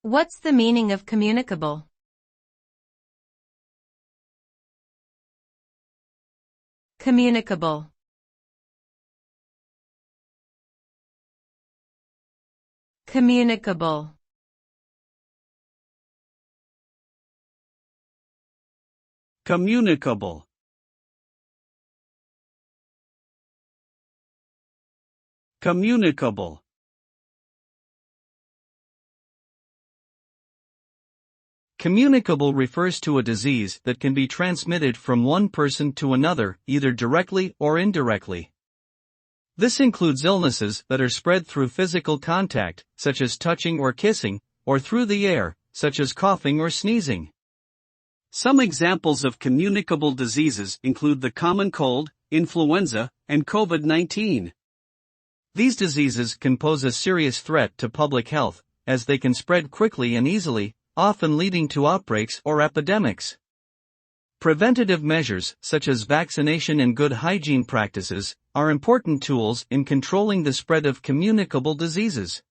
What's the meaning of communicable? Communicable. Communicable. Communicable. Communicable. Communicable refers to a disease that can be transmitted from one person to another, either directly or indirectly. This includes illnesses that are spread through physical contact, such as touching or kissing, or through the air, such as coughing or sneezing. Some examples of communicable diseases include the common cold, influenza, and COVID-19. These diseases can pose a serious threat to public health, as they can spread quickly and easily, often leading to outbreaks or epidemics. Preventative measures, such as vaccination and good hygiene practices, are important tools in controlling the spread of communicable diseases.